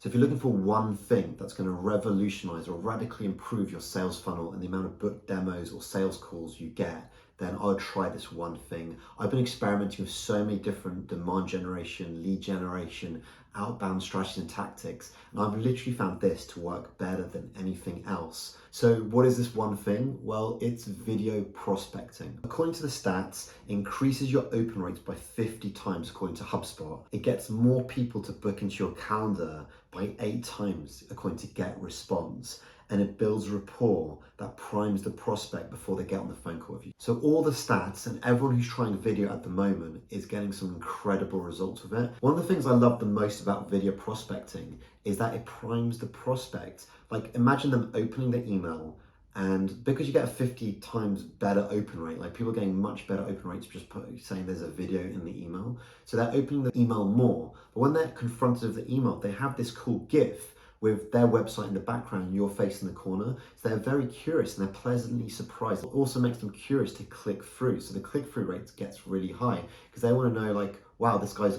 So if you're looking for one thing that's going to revolutionize or radically improve your sales funnel and the amount of booked demos or sales calls you get, then I would try this one thing. I've been experimenting with so many different demand generation, lead generation, outbound strategies and tactics, and I've literally found this to work better than anything else. So what is this one thing? Well, it's video prospecting. According to the stats, it increases your open rates by 50 times according to HubSpot. It gets more people to book into your calendar by 8 times according to GetResponse. And it builds rapport that primes the prospect before they get on the phone call with you. So all the stats and everyone who's trying video at the moment is getting some incredible results with it. One of the things I love the most about video prospecting is that it primes the prospect. Like imagine them opening the email, and because you get a 50 times better open rate, like people are getting much better open rates just saying there's a video in the email. So they're opening the email more. But when they're confronted with the email, they have this cool GIF with their website in the background and your face in the corner. So they're very curious and they're pleasantly surprised. It also makes them curious to click through. So the click-through rate gets really high because they want to know like, wow, this guy or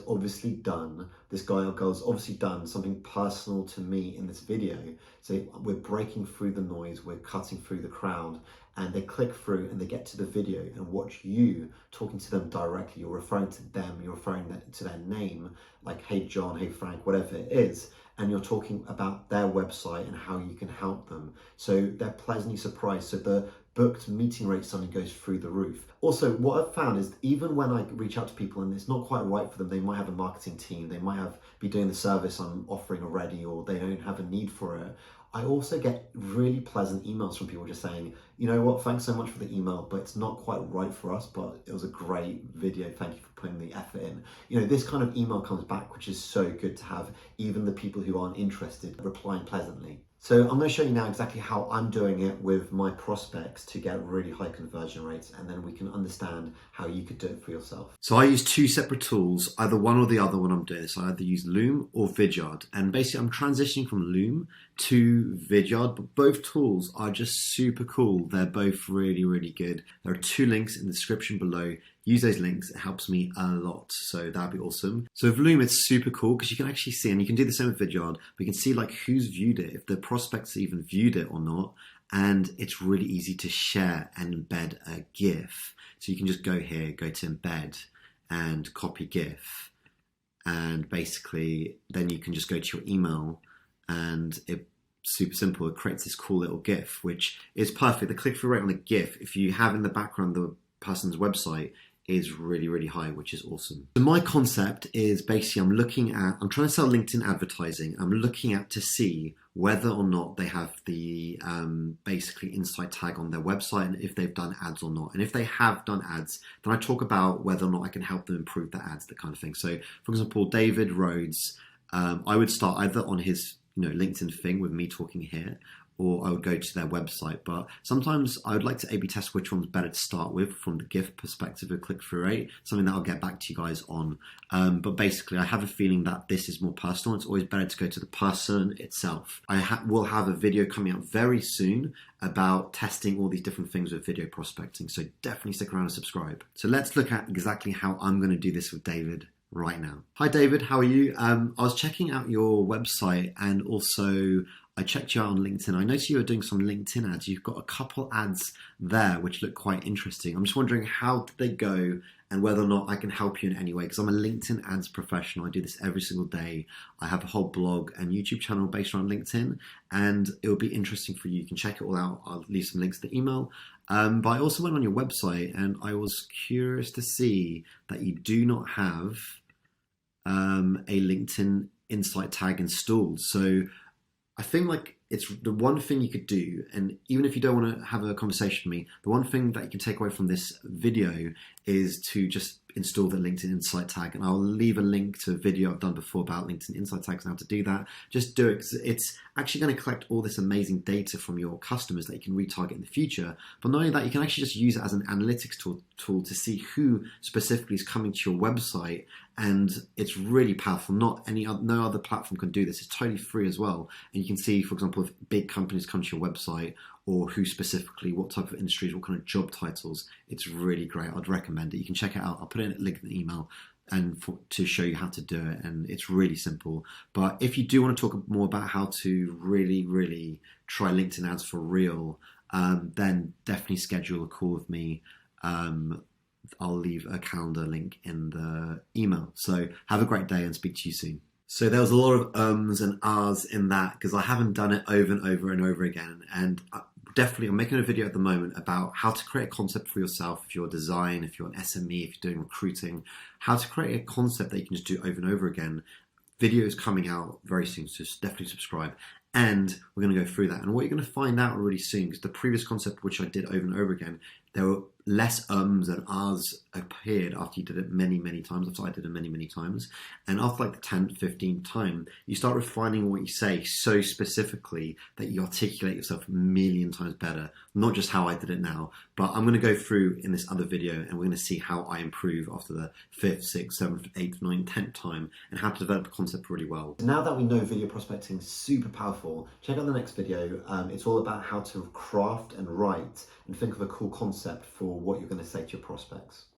girl's obviously done something personal to me in this video. So we're breaking through the noise, we're cutting through the crowd, and they click through and they get to the video and watch you talking to them directly. You're referring to them, you're referring to their name, like, hey John, hey Frank, whatever it is. And you're talking about their website and how you can help them. So they're pleasantly surprised. So the booked meeting rate suddenly goes through the roof. Also, what I've found is even when I reach out to people and it's not quite right for them, they might have a marketing team, they might be doing the service I'm offering already, or they don't have a need for it. I also get really pleasant emails from people just saying, you know what, thanks so much for the email, but it's not quite right for us, but it was a great video. Thank you for putting the effort in. You know, this kind of email comes back, which is so good to have even the people who aren't interested replying pleasantly. So I'm going to show you now exactly how I'm doing it with my prospects to get really high conversion rates, and then we can understand how you could do it for yourself. So I use two separate tools, either one or the other when I'm doing this. I either use LOOM or Vidyard, and basically I'm transitioning from LOOM to Vidyard, but both tools are just super cool. They're both really, really good. There are 2 links in the description below. Use those links, it helps me a lot, so that'd be awesome. So with Loom, it's super cool because you can actually see, and you can do the same with Vidyard, we can see like who's viewed it, if the prospects even viewed it or not, and it's really easy to share and embed a GIF. So you can just go here, go to embed and copy GIF, and basically then you can just go to your email and it's super simple. It creates this cool little GIF, which is perfect. The click-through rate on a GIF, if you have in the background the person's website, is really, really high, which is awesome. So my concept is basically I'm trying to sell LinkedIn advertising. I'm looking at to see whether or not they have the basically insight tag on their website and if they've done ads or not. And if they have done ads, then I talk about whether or not I can help them improve the ads, that kind of thing. So for example, David Rhodes, I would start either on his LinkedIn thing with me talking here, or I would go to their website. But sometimes I would like to A/B test which one's better to start with from the GIF perspective of click-through rate, something that I'll get back to you guys on. But basically, I have a feeling that this is more personal. It's always better to go to the person itself. I will have a video coming out very soon about testing all these different things with video prospecting. So definitely stick around and subscribe. So let's look at exactly how I'm going to do this with David right now. Hi David, how are you? I was checking out your website, and also I checked you out on LinkedIn. I noticed you were doing some LinkedIn ads. You've got a couple ads there which look quite interesting. I'm just wondering how did they go and whether or not I can help you in any way, because I'm a LinkedIn ads professional. I do this every single day. I have a whole blog and YouTube channel based around LinkedIn, and it will be interesting for you. You can check it all out. I'll leave some links in the email. But I also went on your website and I was curious to see that you do not have a LinkedIn insight tag installed. So I think like it's the one thing you could do, and even if you don't want to have a conversation with me, the one thing that you can take away from this video is to just install the LinkedIn Insight tag. And I'll leave a link to a video I've done before about LinkedIn Insight tags and how to do that. Just do it, because it's actually going to collect all this amazing data from your customers that you can retarget in the future. But not only that, you can actually just use it as an analytics tool to see who specifically is coming to your website. And it's really powerful. No other platform can do this. It's totally free as well. And you can see, for example, if big companies come to your website, or who specifically, what type of industries, what kind of job titles. It's really great. I'd recommend it. You can check it out. I'll put in a link in the email. to show you how to do it, and it's really simple. But if you do want to talk more about how to really try LinkedIn ads for real, then definitely schedule a call with me. I'll leave a calendar link in the email. So have a great day and speak to you soon. So there was a lot of ums and ahs in that because I haven't done it over and over and over again. And definitely I'm making a video at the moment about how to create a concept for yourself, if you're design, if you're an SME, if you're doing recruiting, how to create a concept that you can just do over and over again. Video is coming out very soon, so just definitely subscribe. And we're going to go through that. And what you're going to find out really soon, because the previous concept, which I did over and over again, there were less ums and ahs appeared after you did it many times, after I did it many times. And after like the 10th, 15th time, you start refining what you say so specifically that you articulate yourself a million times better. Not just how I did it now, but I'm going to go through in this other video and we're going to see how I improve after the 5th, 6th, 7th, 8th, 9th, 10th time and how to develop a concept really well. Now that we know video prospecting is super powerful, check out the next video. It's all about how to craft and write and think of a cool concept for what you're going to say to your prospects.